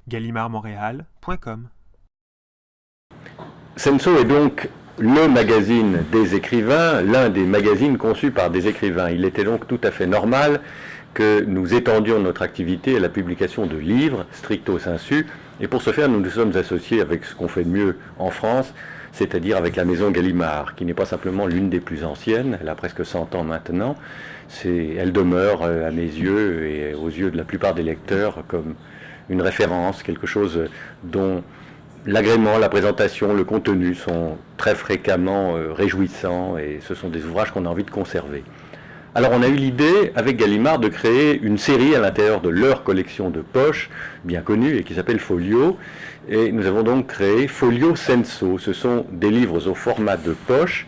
gallimardmontréal.com. Senso est donc le magazine des écrivains, l'un des magazines conçus par des écrivains. Il était donc tout à fait normal que nous étendions notre activité à la publication de livres, stricto sensu, et pour ce faire, nous nous sommes associés avec ce qu'on fait de mieux en France, c'est-à-dire avec la maison Gallimard, qui n'est pas simplement l'une des plus anciennes, elle a presque 100 ans maintenant, elle demeure à mes yeux et aux yeux de la plupart des lecteurs comme une référence, quelque chose dont l'agrément, la présentation, le contenu sont très fréquemment réjouissants et ce sont des ouvrages qu'on a envie de conserver. Alors on a eu l'idée avec Gallimard de créer une série à l'intérieur de leur collection de poches bien connue et qui s'appelle Folio, et nous avons donc créé Folio Senso. Ce sont des livres au format de poche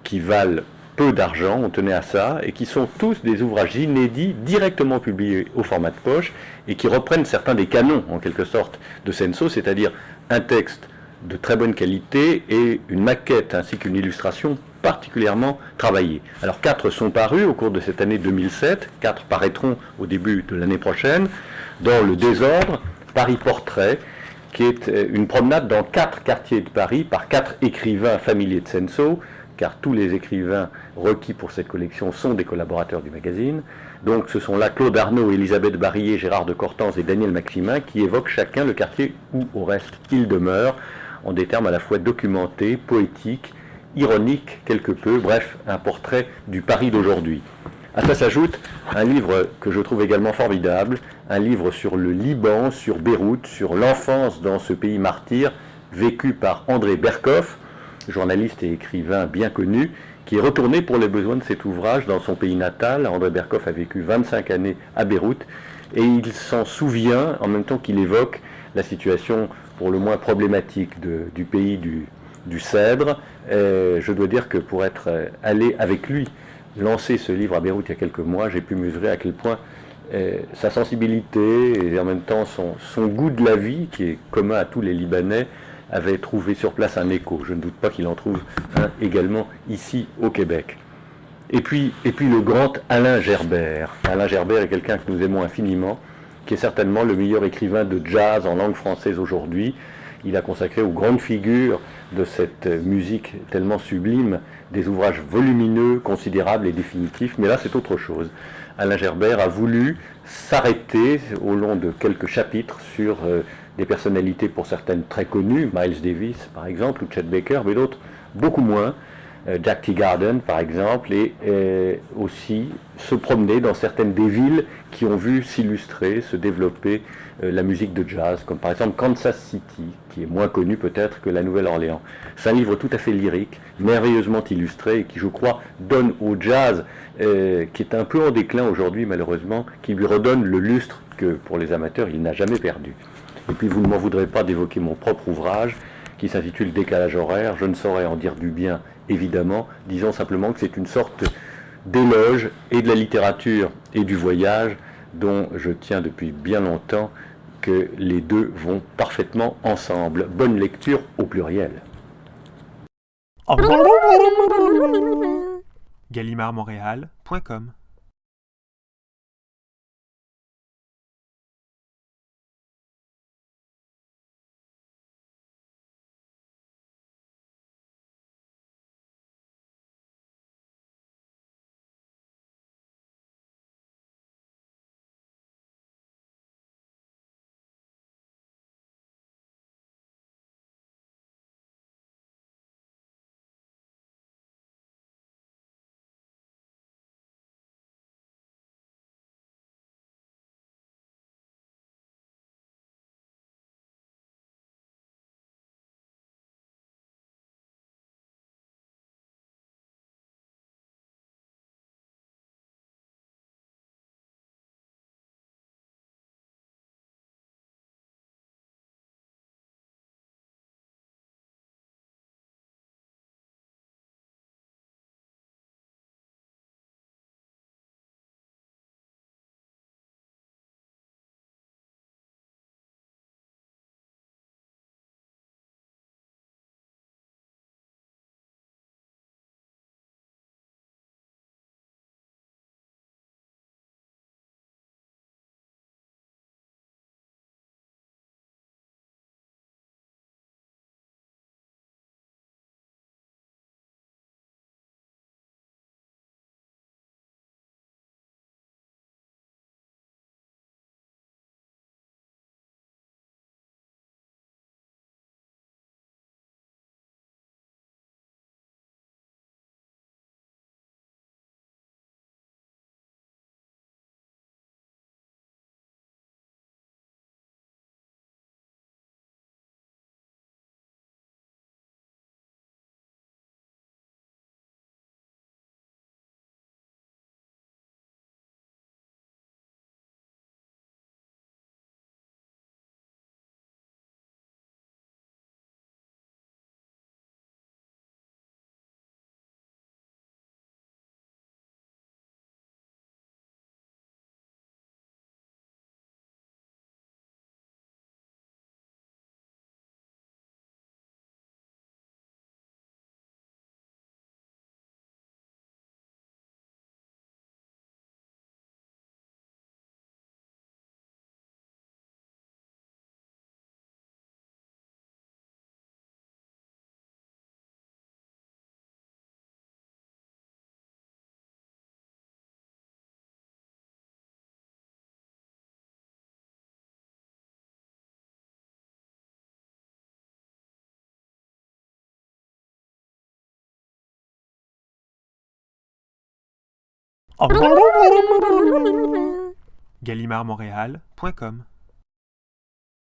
qui valent peu d'argent, on tenait à ça, et qui sont tous des ouvrages inédits directement publiés au format de poche et qui reprennent certains des canons en quelque sorte de Senso, c'est-à-dire un texte de très bonne qualité et une maquette ainsi qu'une illustration particulièrement travaillée. Alors 4 sont parus au cours de cette année 2007, 4 paraîtront au début de l'année prochaine, dans le désordre, Paris Portrait, qui est une promenade dans 4 quartiers de Paris par 4 écrivains familiers de Senso, car tous les écrivains requis pour cette collection sont des collaborateurs du magazine. Donc ce sont là Claude Arnaud, Elisabeth Barillet, Gérard de Cortance et Daniel Maximin qui évoquent chacun le quartier où au reste il demeure, en des termes à la fois documentés, poétiques, ironiques quelque peu, bref, un portrait du Paris d'aujourd'hui. À ça s'ajoute un livre que je trouve également formidable, un livre sur le Liban, sur Beyrouth, sur l'enfance dans ce pays martyr, vécu par André Berkoff, journaliste et écrivain bien connu, qui est retourné pour les besoins de cet ouvrage dans son pays natal. André Berkoff a vécu 25 années à Beyrouth et il s'en souvient en même temps qu'il évoque la situation pour le moins problématique du pays du Cèdre. Je dois dire que pour être allé avec lui lancer ce livre à Beyrouth il y a quelques mois, j'ai pu mesurer à quel point sa sensibilité et en même temps son goût de la vie, qui est commun à tous les Libanais, avait trouvé sur place un écho. Je ne doute pas qu'il en trouve un également ici au Québec. Et puis le grand Alain Gerbert. Alain Gerbert est quelqu'un que nous aimons infiniment, qui est certainement le meilleur écrivain de jazz en langue française aujourd'hui. Il a consacré aux grandes figures de cette musique tellement sublime des ouvrages volumineux, considérables et définitifs, mais là c'est autre chose. Alain Gerbert a voulu s'arrêter au long de quelques chapitres sur des personnalités pour certaines très connues, Miles Davis par exemple, ou Chet Baker, mais d'autres beaucoup moins, Jack Teagarden par exemple, et aussi se promener dans certaines des villes qui ont vu s'illustrer, se développer la musique de jazz, comme par exemple Kansas City, qui est moins connue peut-être que la Nouvelle-Orléans. C'est un livre tout à fait lyrique, merveilleusement illustré, et qui je crois donne au jazz, qui est un peu en déclin aujourd'hui malheureusement, qui lui redonne le lustre que pour les amateurs il n'a jamais perdu. Et puis vous ne m'en voudrez pas d'évoquer mon propre ouvrage, qui s'intitule Décalage horaire. Je ne saurais en dire du bien, évidemment. Disons simplement que c'est une sorte d'éloge et de la littérature et du voyage dont je tiens depuis bien longtemps que les deux vont parfaitement ensemble. Bonne lecture au pluriel. gallimardmontréal.com. gallimardmontréal.com